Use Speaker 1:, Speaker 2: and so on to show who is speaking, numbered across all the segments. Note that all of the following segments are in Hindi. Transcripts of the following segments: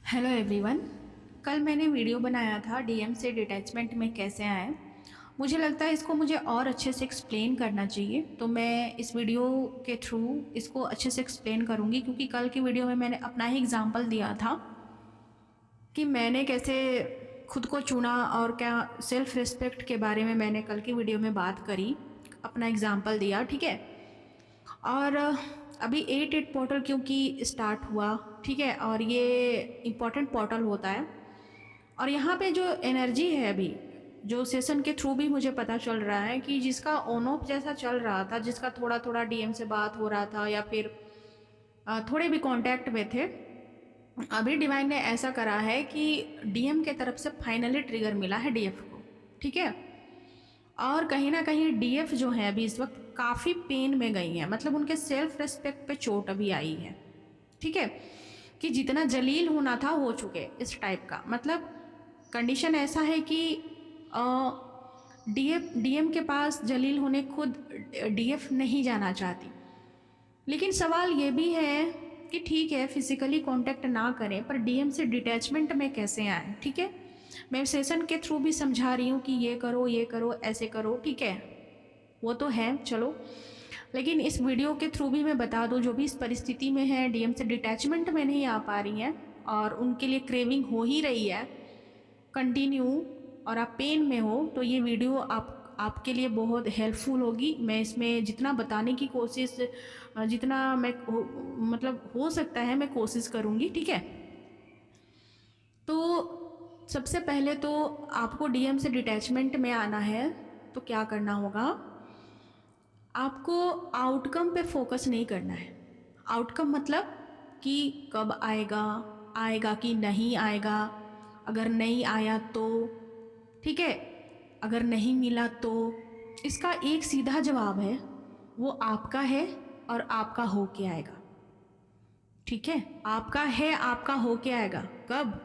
Speaker 1: Hello everyone. कल मैंने वीडियो बनाया था डीएम से डिटैचमेंट में कैसे आए। मुझे लगता है इसको मुझे और अच्छे से एक्सप्लेन करना चाहिए, तो मैं इस वीडियो के थ्रू इसको अच्छे से एक्सप्लेन करूँगी, क्योंकि कल की वीडियो में मैंने अपना ही एग्जांपल दिया था कि मैंने कैसे खुद को चुना और क्या सेल्फ रिस्पेक्ट के बारे में मैंने कल की वीडियो में बात करी, अपना एग्जांपल दिया। ठीक है। और अभी 8-8 पोर्टल क्योंकि स्टार्ट हुआ, ठीक है, और ये इम्पॉर्टेंट पोर्टल होता है। और यहाँ पे जो एनर्जी है अभी, जो सेशन के थ्रू भी मुझे पता चल रहा है कि जिसका ऑन ऑफ जैसा चल रहा था, जिसका थोड़ा थोड़ा डीएम से बात हो रहा था या फिर थोड़े भी कांटेक्ट में थे, अभी डिवाइन ने ऐसा करा है कि डीएम के तरफ से फाइनली ट्रिगर मिला है डीएफ को। ठीक है। और कहीं ना कहीं डीएफ जो है अभी इस वक्त काफ़ी पेन में गई हैं, मतलब उनके सेल्फ रेस्पेक्ट पे चोट अभी आई है। ठीक है, कि जितना जलील होना था हो चुके इस टाइप का, मतलब कंडीशन ऐसा है कि डीएम के पास जलील होने खुद डीएफ नहीं जाना चाहती। लेकिन सवाल ये भी है कि ठीक है फिजिकली कांटेक्ट ना करें, पर डीएम से डिटैचमेंट में कैसे आए। ठीक है, मैं सेशन के थ्रू भी समझा रही हूँ कि ये करो ऐसे करो, ठीक है, वो तो है, चलो। लेकिन इस वीडियो के थ्रू भी मैं बता दूँ, जो भी इस परिस्थिति में है, डीएम से डिटैचमेंट में नहीं आ पा रही हैं और उनके लिए क्रेविंग हो ही रही है कंटिन्यू, और आप पेन में हो, तो ये वीडियो आपके लिए बहुत हेल्पफुल होगी। मैं इसमें जितना बताने की कोशिश, जितना मैं मतलब हो सकता है मैं कोशिश करूँगी। ठीक है। तो सबसे पहले तो आपको डीएम से डिटैचमेंट में आना है, तो क्या करना होगा, आपको आउटकम पे फोकस नहीं करना है। आउटकम मतलब कि कब आएगा, आएगा कि नहीं आएगा, अगर नहीं आया तो, ठीक है, अगर नहीं मिला तो। इसका एक सीधा जवाब है, वो आपका है और आपका हो के आएगा। ठीक है, आपका है, आपका हो के आएगा कब,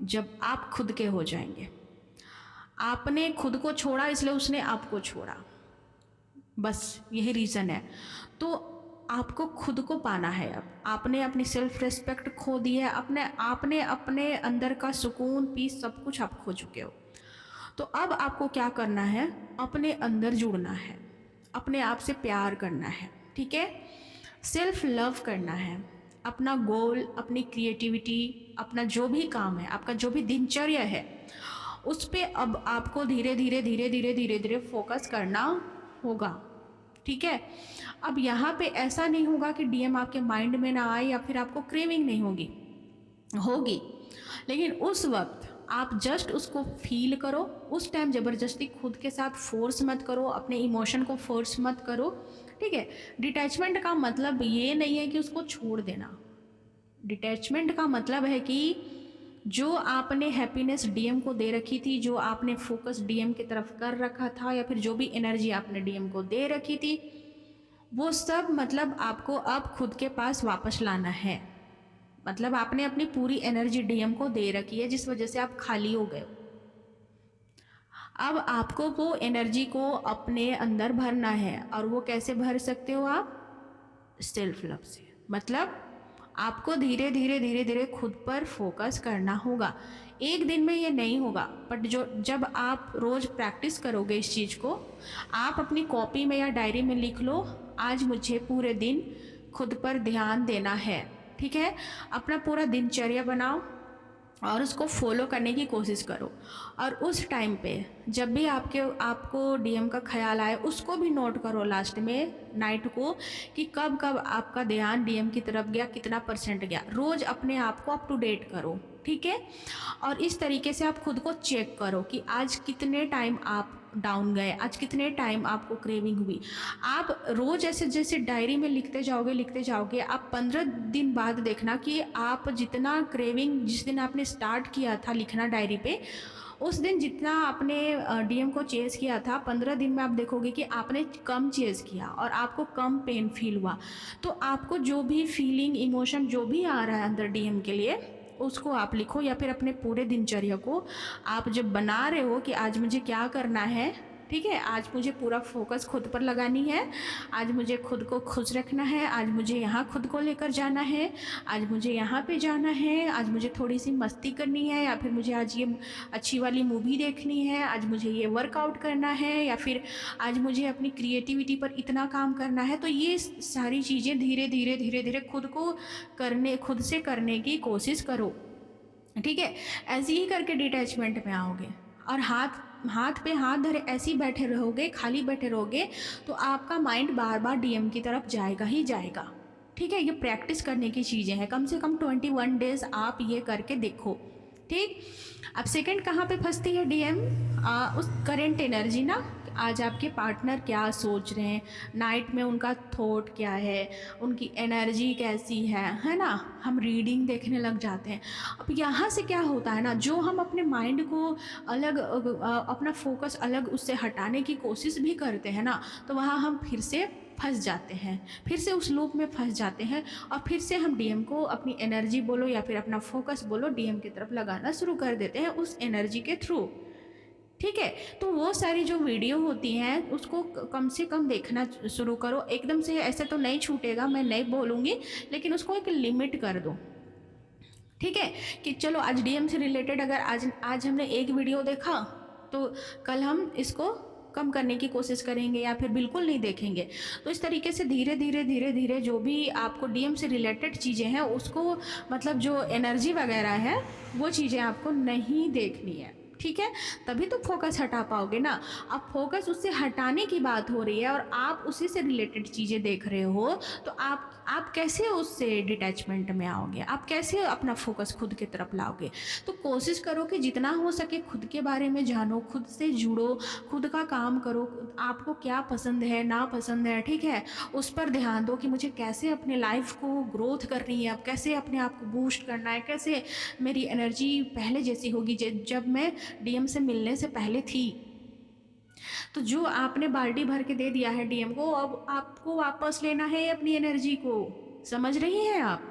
Speaker 1: जब आप खुद के हो जाएंगे। आपने खुद को छोड़ा इसलिए उसने आपको छोड़ा, बस यही रीज़न है। तो आपको खुद को पाना है। अब आपने अपनी सेल्फ रिस्पेक्ट खो दी है, आपने अपने अंदर का सुकून, पीस, सब कुछ आप खो चुके हो। तो अब आपको क्या करना है, अपने अंदर जुड़ना है, अपने आप से प्यार करना है। ठीक है, सेल्फ लव करना है। अपना गोल, अपनी क्रिएटिविटी, अपना जो भी काम है, आपका जो भी दिनचर्या है, उस पर अब आपको धीरे धीरे धीरे धीरे धीरे धीरे फोकस करना होगा। ठीक है। अब यहाँ पे ऐसा नहीं होगा कि डीएम आपके माइंड में ना आए या फिर आपको क्रेविंग नहीं होगी, होगी, लेकिन उस वक्त आप जस्ट उसको फील करो। उस टाइम ज़बरदस्ती खुद के साथ फोर्स मत करो, अपने इमोशन को फोर्स मत करो। ठीक है। डिटैचमेंट का मतलब ये नहीं है कि उसको छोड़ देना। डिटैचमेंट का मतलब है कि जो आपने हैप्पीनेस डीएम को दे रखी थी, जो आपने फोकस डीएम की तरफ कर रखा था, या फिर जो भी एनर्जी आपने डीएम को दे रखी थी, वो सब मतलब आपको अब खुद के पास वापस लाना है। मतलब आपने अपनी पूरी एनर्जी डीएम को दे रखी है, जिस वजह से आप खाली हो गए। अब आपको वो एनर्जी को अपने अंदर भरना है, और वो कैसे भर सकते हो आप, सेल्फ लव से। मतलब आपको धीरे धीरे धीरे धीरे खुद पर फोकस करना होगा। एक दिन में ये नहीं होगा, बट जब आप रोज़ प्रैक्टिस करोगे इस चीज़ को, आप अपनी कॉपी में या डायरी में लिख लो, आज मुझे पूरे दिन खुद पर ध्यान देना है। ठीक है, अपना पूरा दिनचर्या बनाओ और उसको फॉलो करने की कोशिश करो। और उस टाइम पे जब भी आपको डीएम का ख्याल आए, उसको भी नोट करो लास्ट में नाइट को, कि कब कब आपका ध्यान डीएम की तरफ गया, कितना परसेंट गया। रोज़ अपने आप को अप टू डेट करो। ठीक है। और इस तरीके से आप खुद को चेक करो कि आज कितने टाइम आप डाउन गए, आज कितने टाइम आपको क्रेविंग हुई। आप रोज़ ऐसे जैसे डायरी में लिखते जाओगे, आप 15 दिन बाद देखना कि आप जितना क्रेविंग, जिस दिन आपने स्टार्ट किया था लिखना डायरी पे, उस दिन जितना आपने डीएम को चेज़ किया था, 15 दिन में आप देखोगे कि आपने कम चेज़ किया और आपको कम पेन फील हुआ। तो आपको जो भी फीलिंग, इमोशन जो भी आ रहा है अंदर डीएम के लिए, उसको आप लिखो, या फिर अपने पूरे दिनचर्या को आप जब बना रहे हो कि आज मुझे क्या करना है, ठीक है। आज मुझे पूरा फोकस खुद पर लगानी है, आज मुझे खुद को खुश रखना है, आज मुझे यहाँ खुद को लेकर जाना है, आज मुझे यहाँ पे जाना है, आज मुझे थोड़ी सी मस्ती करनी है, या फिर मुझे आज ये अच्छी वाली मूवी देखनी है, आज मुझे ये वर्कआउट करना है, या फिर आज मुझे अपनी क्रिएटिविटी पर इतना काम करना है। तो ये सारी चीज़ें धीरे धीरे धीरे धीरे खुद से करने की कोशिश करो, ठीक है। ऐसे ही करके डिटैचमेंट में आओगे। और हाथ पे हाथ धरे ऐसे ही बैठे रहोगे, खाली बैठे रहोगे, तो आपका माइंड बार बार डीएम की तरफ जाएगा ही जाएगा, ठीक है। ये प्रैक्टिस करने की चीज़ें हैं, कम से कम 21 डेज आप ये करके देखो, ठीक। अब सेकंड कहाँ पे फंसती है डीएम? उस करेंट एनर्जी ना, आज आपके पार्टनर क्या सोच रहे हैं, नाइट में उनका थॉट क्या है, उनकी एनर्जी कैसी है ना। हम रीडिंग देखने लग जाते हैं। अब यहाँ से क्या होता है ना, जो हम अपने माइंड को अलग अपना फोकस अलग उससे हटाने की कोशिश भी करते हैं ना, तो वहाँ हम फिर से फंस जाते हैं, फिर से उस लूप में फंस जाते हैं, और फिर से हम डीएम को अपनी एनर्जी बोलो या फिर अपना फोकस बोलो डीएम की तरफ लगाना शुरू कर देते हैं उस एनर्जी के थ्रू, ठीक है। तो वो सारी जो वीडियो होती हैं उसको कम से कम देखना शुरू करो। एकदम से ऐसे तो नहीं छूटेगा, मैं नहीं बोलूँगी, लेकिन उसको एक लिमिट कर दो, ठीक है। कि चलो आज डीएम से रिलेटेड अगर आज हमने एक वीडियो देखा, तो कल हम इसको कम करने की कोशिश करेंगे या फिर बिल्कुल नहीं देखेंगे। तो इस तरीके से धीरे धीरे धीरे धीरे जो भी आपको डीएम से रिलेटेड चीज़ें हैं उसको, मतलब जो एनर्जी वगैरह है वो चीज़ें आपको नहीं देखनी है, ठीक है। तभी तो फोकस हटा पाओगे ना। अब फोकस उससे हटाने की बात हो रही है और आप उसी से रिलेटेड चीज़ें देख रहे हो, तो आप कैसे उससे डिटैचमेंट में आओगे, आप कैसे अपना फोकस खुद की तरफ लाओगे। तो कोशिश करो कि जितना हो सके खुद के बारे में जानो, खुद से जुड़ो, खुद का काम करो, आपको क्या पसंद है ना पसंद है, ठीक है, उस पर ध्यान दो कि मुझे कैसे अपने लाइफ को ग्रोथ करनी है, अब कैसे अपने आप को बूस्ट करना है, कैसे मेरी एनर्जी पहले जैसी होगी जब मैं डीएम से मिलने से पहले थी। तो जो आपने बाल्टी भर के दे दिया है डीएम को, अब आपको वापस लेना है अपनी एनर्जी को, समझ रही हैं आप।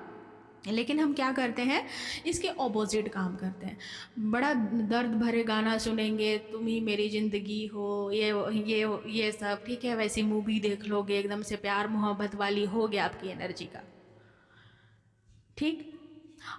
Speaker 1: लेकिन हम क्या करते हैं, इसके ऑपोजिट काम करते हैं। बड़ा दर्द भरे गाना सुनेंगे, तुम ही मेरी ज़िंदगी हो, ये सब, ठीक है। वैसी मूवी देख लोगे, एकदम से प्यार मोहब्बत वाली हो गया आपकी एनर्जी का, ठीक।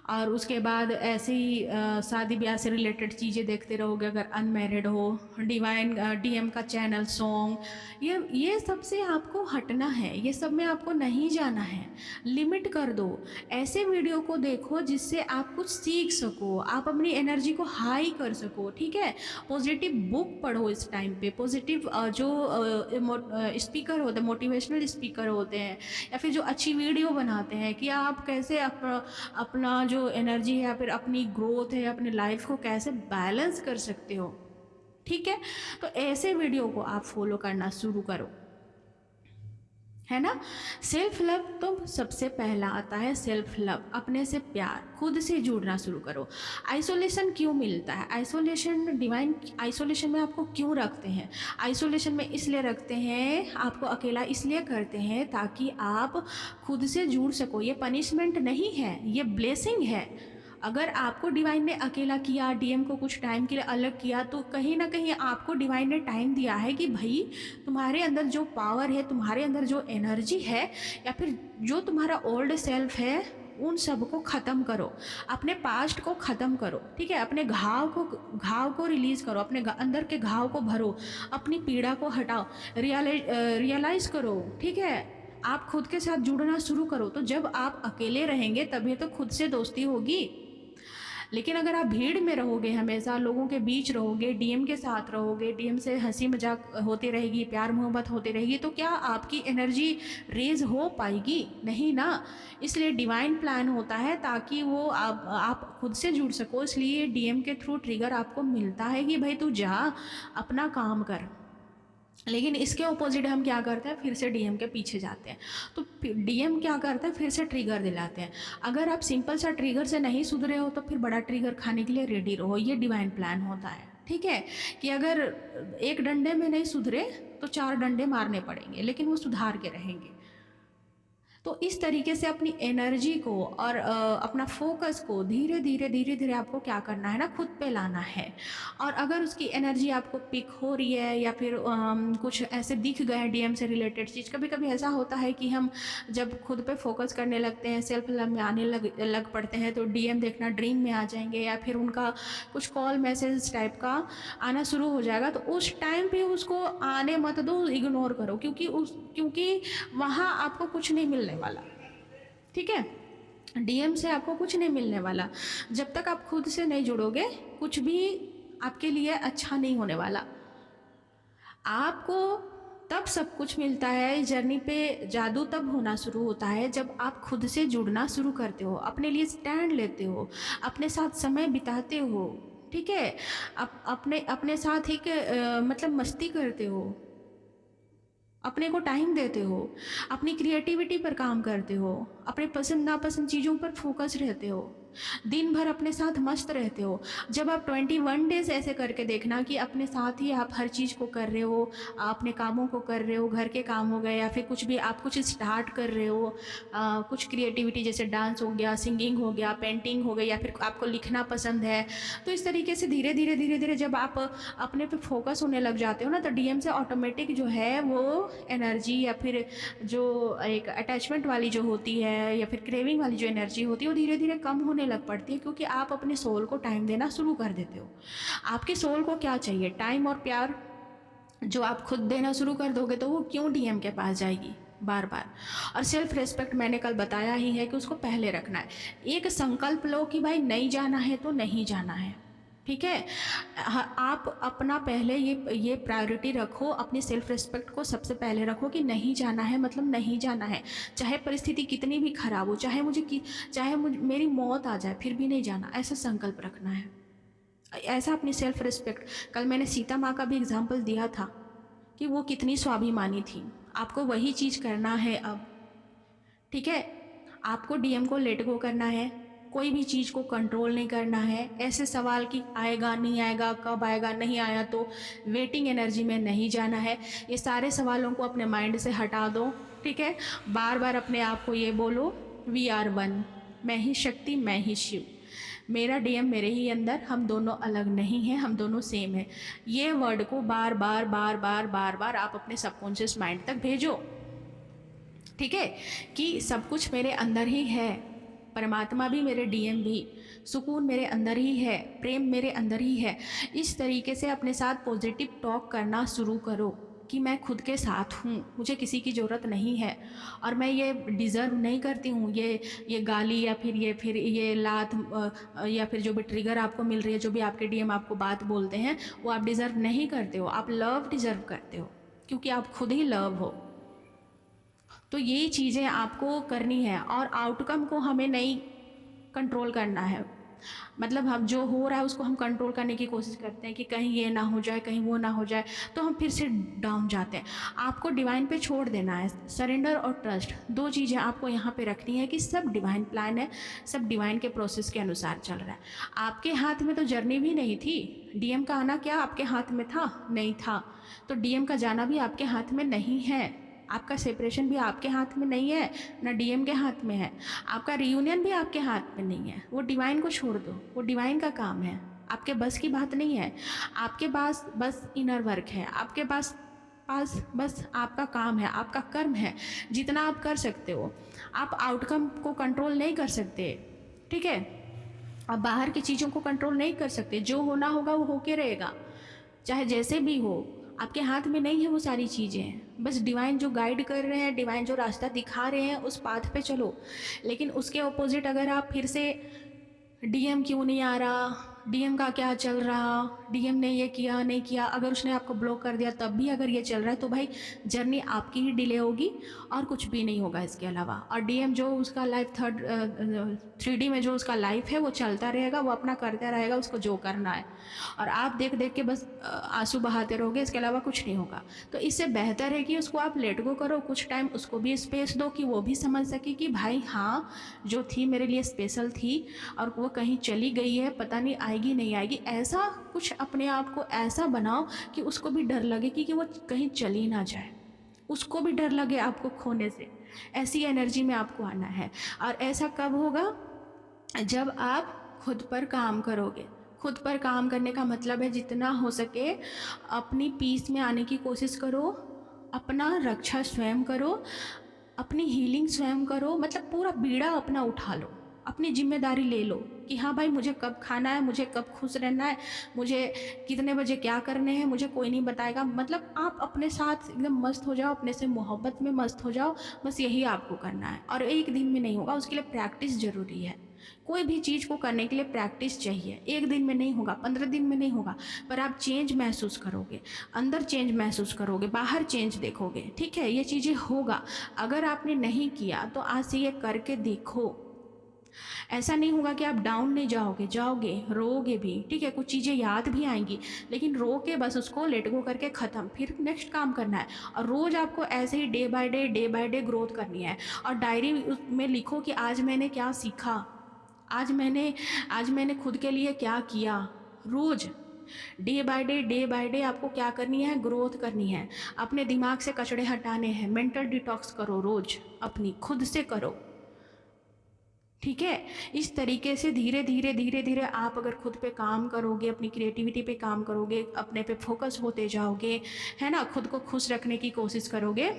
Speaker 1: और उसके बाद ऐसे ही शादी ब्याह से रिलेटेड चीज़ें देखते रहोगे अगर अनमैरिड हो, डिवाइन डीएम का चैनल सॉन्ग, ये सब से आपको हटना है, ये सब में आपको नहीं जाना है। लिमिट कर दो, ऐसे वीडियो को देखो जिससे आप कुछ सीख सको, आप अपनी एनर्जी को हाई कर सको, ठीक है। पॉजिटिव बुक पढ़ो इस टाइम पे, पॉजिटिव जो स्पीकर होते हैं, मोटिवेशनल स्पीकर होते हैं, या फिर जो अच्छी वीडियो बनाते हैं कि आप कैसे अपना जो एनर्जी है या फिर अपनी ग्रोथ है, अपनी लाइफ को कैसे बैलेंस कर सकते हो, ठीक है। तो ऐसे वीडियो को आप फॉलो करना शुरू करो, है ना। सेल्फ लव तो सबसे पहला आता है, सेल्फ लव, अपने से प्यार, खुद से जुड़ना शुरू करो। आइसोलेशन क्यों मिलता है, आइसोलेशन डिवाइन आइसोलेशन में आपको क्यों रखते हैं, आइसोलेशन में इसलिए रखते हैं, आपको अकेला इसलिए करते हैं ताकि आप खुद से जुड़ सको। ये पनिशमेंट नहीं है, ये ब्लेसिंग है। अगर आपको डिवाइन ने अकेला किया, डीएम को कुछ टाइम के लिए अलग किया, तो कहीं ना कहीं आपको डिवाइन ने टाइम दिया है कि भाई तुम्हारे अंदर जो पावर है, तुम्हारे अंदर जो एनर्जी है, या फिर जो तुम्हारा ओल्ड सेल्फ है, उन सब को ख़त्म करो, अपने पास्ट को ख़त्म करो, ठीक है। अपने घाव को रिलीज़ करो, अपने अंदर के घाव को भरो, अपनी पीड़ा को हटाओ, रियलाइज़ करो, ठीक है। आप खुद के साथ जुड़ना शुरू करो। तो जब आप अकेले रहेंगे तभी तो खुद से दोस्ती होगी। लेकिन अगर आप भीड़ में रहोगे, हमेशा लोगों के बीच रहोगे, डीएम के साथ रहोगे, डीएम से हंसी मजाक होती रहेगी, प्यार मोहब्बत होती रहेगी, तो क्या आपकी एनर्जी रेज हो पाएगी? नहीं ना। इसलिए डिवाइन प्लान होता है ताकि वो आप खुद से जुड़ सको। इसलिए डीएम के थ्रू ट्रिगर आपको मिलता है कि भाई तू जा अपना काम कर। लेकिन इसके ऑपोजिट हम क्या करते हैं, फिर से डीएम के पीछे जाते हैं। तो डीएम क्या करते हैं, फिर से ट्रिगर दिलाते हैं। अगर आप सिंपल सा ट्रिगर से नहीं सुधरे हो तो फिर बड़ा ट्रिगर खाने के लिए रेडी रहो। ये डिवाइन प्लान होता है, ठीक है। कि अगर एक डंडे में नहीं सुधरे तो 4 डंडे मारने पड़ेंगे, लेकिन वो सुधार के रहेंगे। तो इस तरीके से अपनी एनर्जी को और अपना फोकस को धीरे धीरे धीरे धीरे आपको क्या करना है ना, खुद पे लाना है। और अगर उसकी एनर्जी आपको पिक हो रही है या फिर कुछ ऐसे दिख गए हैं डीएम से रिलेटेड चीज़, कभी कभी ऐसा होता है कि हम जब खुद पे फोकस करने लगते हैं, सेल्फ लव में आने लग पड़ते हैं, तो डीएम देखना ड्रीम में आ जाएंगे या फिर उनका कुछ कॉल मैसेज टाइप का आना शुरू हो जाएगा। तो उस टाइम पे उसको आने मत दो, इग्नोर करो, क्योंकि वहाँ आपको कुछ नहीं मिलने वाला। ठीक है, डीएम से आपको कुछ नहीं मिलने वाला। जब तक आप खुद से नहीं जुड़ोगे, कुछ भी आपके लिए अच्छा नहीं होने वाला। आपको तब सब कुछ मिलता है, जर्नी पे जादू तब होना शुरू होता है जब आप खुद से जुड़ना शुरू करते हो, अपने लिए स्टैंड लेते हो, अपने साथ समय बिताते हो। ठीक है, अपने साथ एक मतलब मस्ती करते हो, अपने को टाइम देते हो, अपनी क्रिएटिविटी पर काम करते हो, अपने पसंद नापसंद चीज़ों पर फोकस रहते हो, दिन भर अपने साथ मस्त रहते हो। जब आप 21 डेज ऐसे करके देखना कि अपने साथ ही आप हर चीज़ को कर रहे हो, अपने कामों को कर रहे हो, घर के काम हो गए या फिर कुछ भी आप कुछ स्टार्ट कर रहे हो, कुछ क्रिएटिविटी जैसे डांस हो गया, सिंगिंग हो गया, पेंटिंग हो गई, या फिर आपको लिखना पसंद है, तो इस तरीके से धीरे धीरे जब आप अपने पे फोकस होने लग जाते हो ना, तो डीएम से ऑटोमेटिक जो है वो एनर्जी या फिर जो एक अटैचमेंट वाली जो होती है या फिर क्रेविंग वाली जो एनर्जी होती है वो धीरे धीरे कम होने लग पड़ती है, क्योंकि आप अपने सोल को टाइम देना शुरू कर देते हो। आपके सोल को क्या चाहिए? टाइम और प्यार। जो आप खुद देना शुरू कर दोगे तो वो क्यों डीएम के पास जाएगी बार बार। और सेल्फ रिस्पेक्ट मैंने कल बताया ही है कि उसको पहले रखना है। एक संकल्प लो कि भाई नहीं जाना है तो नहीं जाना है। ठीक है, आप अपना पहले ये प्रायोरिटी रखो, अपनी सेल्फ रिस्पेक्ट को सबसे पहले रखो कि नहीं जाना है मतलब नहीं जाना है, चाहे परिस्थिति कितनी भी खराब हो, चाहे मेरी मौत आ जाए फिर भी नहीं जाना, ऐसा संकल्प रखना है। ऐसा अपनी सेल्फ रिस्पेक्ट। कल मैंने सीता माँ का भी एग्जाम्पल दिया था कि वो कितनी स्वाभिमानी थी। आपको वही चीज़ करना है अब। ठीक है, आपको डीएम को लेट गो करना है, कोई भी चीज़ को कंट्रोल नहीं करना है। ऐसे सवाल कि आएगा नहीं आएगा, कब आएगा, नहीं आया तो वेटिंग एनर्जी में नहीं जाना है। ये सारे सवालों को अपने माइंड से हटा दो। ठीक है, बार बार अपने आप को ये बोलो, वी आर वन, मैं ही शक्ति मैं ही शिव, मेरा डीएम मेरे ही अंदर, हम दोनों अलग नहीं हैं, हम दोनों सेम हैं। ये वर्ड को बार बार बार बार बार बार आप अपने सबकॉन्शियस माइंड तक भेजो। ठीक है, कि सब कुछ मेरे अंदर ही है, परमात्मा भी, मेरे डीएम भी, सुकून मेरे अंदर ही है, प्रेम मेरे अंदर ही है। इस तरीके से अपने साथ पॉजिटिव टॉक करना शुरू करो कि मैं खुद के साथ हूँ, मुझे किसी की ज़रूरत नहीं है और मैं ये डिज़र्व नहीं करती हूँ, ये गाली या फिर ये लात या फिर जो भी ट्रिगर आपको मिल रही है, जो भी आपके डीएम आपको बात बोलते हैं, वो आप डिज़र्व नहीं करते हो, आप लव डिज़र्व करते हो, क्योंकि आप खुद ही लव हो। तो ये चीज़ें आपको करनी है और आउटकम को हमें नहीं कंट्रोल करना है। मतलब हम जो हो रहा है उसको हम कंट्रोल करने की कोशिश करते हैं कि कहीं ये ना हो जाए, कहीं वो ना हो जाए, तो हम फिर से डाउन जाते हैं। आपको डिवाइन पे छोड़ देना है। सरेंडर और ट्रस्ट, दो चीज़ें आपको यहाँ पे रखनी है कि सब डिवाइन प्लान है, सब डिवाइन के प्रोसेस के अनुसार चल रहा है। आपके हाथ में तो जर्नी भी नहीं थी, डीएम का आना क्या आपके हाथ में था? नहीं था। तो डीएम का जाना भी आपके हाथ में नहीं है, आपका सेपरेशन भी आपके हाथ में नहीं है, ना डीएम के हाथ में है, आपका रियूनियन भी आपके हाथ में नहीं है। वो डिवाइन को छोड़ दो, वो डिवाइन का काम है, आपके बस की बात नहीं है। आपके पास बस इनर वर्क है, आपके पास बस आपका काम है, आपका कर्म है, जितना आप कर सकते हो। आप आउटकम को कंट्रोल नहीं कर सकते। ठीक है, आप बाहर की चीज़ों को कंट्रोल नहीं कर सकते, जो होना होगा वो होके रहेगा, चाहे जैसे भी हो। आपके हाथ में नहीं है वो सारी चीज़ें, बस डिवाइन जो गाइड कर रहे हैं, डिवाइन जो रास्ता दिखा रहे हैं, उस पाथ पे चलो। लेकिन उसके ऑपोजिट अगर आप फिर से डीएम क्यों नहीं आ रहा, डीएम का क्या चल रहा, डीएम ने ये किया नहीं किया, अगर उसने आपको ब्लॉक कर दिया तब भी अगर ये चल रहा है, तो भाई जर्नी आपकी ही डिले होगी और कुछ भी नहीं होगा इसके अलावा। और डीएम जो उसका लाइफ 3D में जो उसका लाइफ है वो चलता रहेगा, वो अपना करता रहेगा, उसको जो करना है, और आप देख देख के बस आंसू बहाते रहोगे, इसके अलावा कुछ नहीं होगा। तो इससे बेहतर है कि उसको आप लेट गो करो, कुछ टाइम उसको भी स्पेस दो कि वो भी समझ सके कि भाई हाँ, जो थी मेरे लिए स्पेशल थी और वो कहीं चली गई है, पता नहीं आएगी नहीं आएगी। ऐसा कुछ अपने आप को ऐसा बनाओ कि उसको भी डर लगे कि वो कहीं चली ना जाए, उसको भी डर लगे आपको खोने से। ऐसी एनर्जी में आपको आना है। और ऐसा कब होगा? जब आप खुद पर काम करोगे। खुद पर काम करने का मतलब है जितना हो सके अपनी पीस में आने की कोशिश करो, अपना रक्षा स्वयं करो, अपनी हीलिंग स्वयं करो, मतलब पूरा बीड़ा अपना उठा लो, अपनी जिम्मेदारी ले लो कि हाँ भाई मुझे कब खाना है, मुझे कब खुश रहना है, मुझे कितने बजे क्या करने हैं, मुझे कोई नहीं बताएगा। मतलब आप अपने साथ एकदम मस्त हो जाओ, अपने से मोहब्बत में मस्त हो जाओ, बस यही आपको करना है। और एक दिन में नहीं होगा, उसके लिए प्रैक्टिस ज़रूरी है। कोई भी चीज़ को करने के लिए प्रैक्टिस चाहिए। एक दिन में नहीं होगा, 15 दिन में नहीं होगा, पर आप चेंज महसूस करोगे, अंदर चेंज महसूस करोगे, बाहर चेंज देखोगे। ठीक है, ये चीज़ें होगा। अगर आपने नहीं किया तो आज से ये करके देखो। ऐसा नहीं होगा कि आप डाउन नहीं जाओगे, जाओगे, रोओगे भी, ठीक है, कुछ चीज़ें याद भी आएंगी, लेकिन रो के बस उसको लेट गो करके ख़त्म, फिर नेक्स्ट काम करना है। और रोज़ आपको ऐसे ही डे बाय डे ग्रोथ करनी है। और डायरी में लिखो कि आज मैंने क्या सीखा, आज मैंने खुद के लिए क्या किया। रोज़ डे बाय डे आपको क्या करनी है? ग्रोथ करनी है। अपने दिमाग से कचड़े हटाने हैं, मेंटल डिटॉक्स करो, रोज़ अपनी खुद से करो। ठीक है, इस तरीके से धीरे धीरे आप अगर खुद पे काम करोगे, अपनी क्रिएटिविटी पे काम करोगे, अपने पे फोकस होते जाओगे, है ना, खुद को खुश रखने की कोशिश करोगे,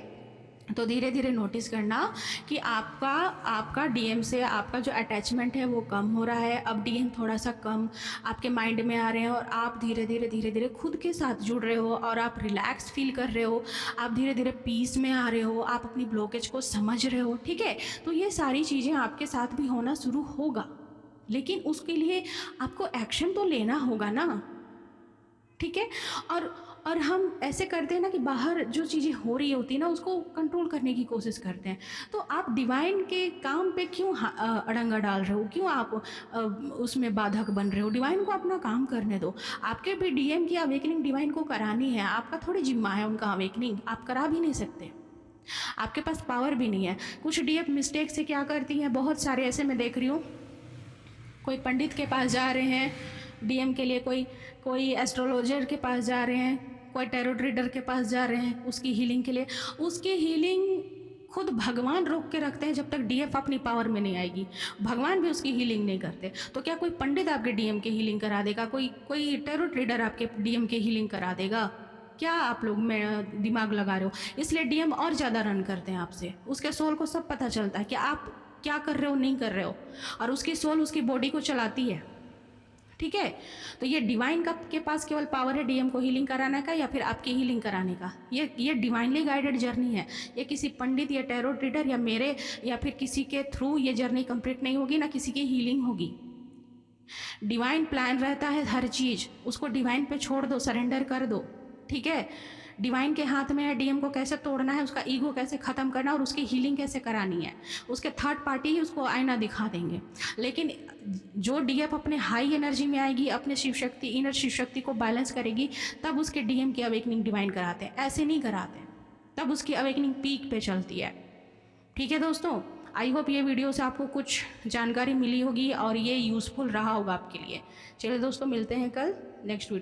Speaker 1: तो धीरे धीरे नोटिस करना कि आपका डीएम से आपका जो अटैचमेंट है वो कम हो रहा है। अब डीएम थोड़ा सा कम आपके माइंड में आ रहे हैं और आप धीरे धीरे खुद के साथ जुड़ रहे हो और आप रिलैक्स फील कर रहे हो, आप धीरे धीरे पीस में आ रहे हो, आप अपनी ब्लॉकेज को समझ रहे हो। ठीक है, तो ये सारी चीज़ें आपके साथ भी होना शुरू होगा, लेकिन उसके लिए आपको एक्शन तो लेना होगा ना। ठीक है, और हम ऐसे करते हैं ना कि बाहर जो चीज़ें हो रही होती है ना उसको कंट्रोल करने की कोशिश करते हैं। तो आप डिवाइन के काम पे क्यों अड़ंगा डाल रहे हो, क्यों आप उसमें बाधक बन रहे हो? डिवाइन को अपना काम करने दो। आपके भी डीएम की अवेकनिंग डिवाइन को करानी है, आपका थोड़ी जिम्मा है उनका अवेकनिंग, आप करा भी नहीं सकते, आपके पास पावर भी नहीं है। कुछ डीएम मिस्टेक से क्या करती हैं, बहुत सारे ऐसे मैं देख रही हूँ, कोई पंडित के पास जा रहे हैं डीएम के लिए, कोई एस्ट्रोलॉजर के पास जा रहे हैं, कोई टैरोट रीडर के पास जा रहे हैं उसकी हीलिंग के लिए। उसकी हीलिंग खुद भगवान रोक के रखते हैं जब तक डीएफ अपनी पावर में नहीं आएगी, भगवान भी उसकी हीलिंग नहीं करते। तो क्या कोई पंडित आपके डीएम की हीलिंग करा देगा? कोई टैरोट रीडर आपके डीएम की हीलिंग करा देगा? क्या आप लोग में दिमाग लगा रहे हो? इसलिए डीएम और ज़्यादा रन करते हैं आपसे। उसके सोल को सब पता चलता है कि आप क्या कर रहे हो, नहीं कर रहे हो, और उसकी सोल उसकी बॉडी को चलाती है। ठीक है, तो ये डिवाइन का के पास केवल पावर है डीएम को हीलिंग कराने का या फिर आपकी हीलिंग कराने का। ये डिवाइनली गाइडेड जर्नी है। ये किसी पंडित या टैरोट रीडर या मेरे या फिर किसी के थ्रू ये जर्नी कंप्लीट नहीं होगी, ना किसी की हीलिंग होगी। डिवाइन प्लान रहता है हर चीज़, उसको डिवाइन पे छोड़ दो, सरेंडर कर दो। ठीक है, डिवाइन के हाथ में है डीएम को कैसे तोड़ना है, उसका ईगो कैसे ख़त्म करना है और उसकी हीलिंग कैसे करानी है। उसके थर्ड पार्टी ही उसको आईना दिखा देंगे। लेकिन जो डीएफ अपने हाई एनर्जी में आएगी, अपने शिव शक्ति, इनर शिव शक्ति को बैलेंस करेगी, तब उसके डीएम की अवेकनिंग डिवाइन कराते हैं, ऐसे नहीं कराते। तब उसकी अवेकनिंग पीक पे चलती है। ठीक है दोस्तों, आई होप ये वीडियो से आपको कुछ जानकारी मिली होगी और ये यूज़फुल रहा होगा आपके लिए। चलिए दोस्तों, मिलते हैं कल नेक्स्ट वीडियो।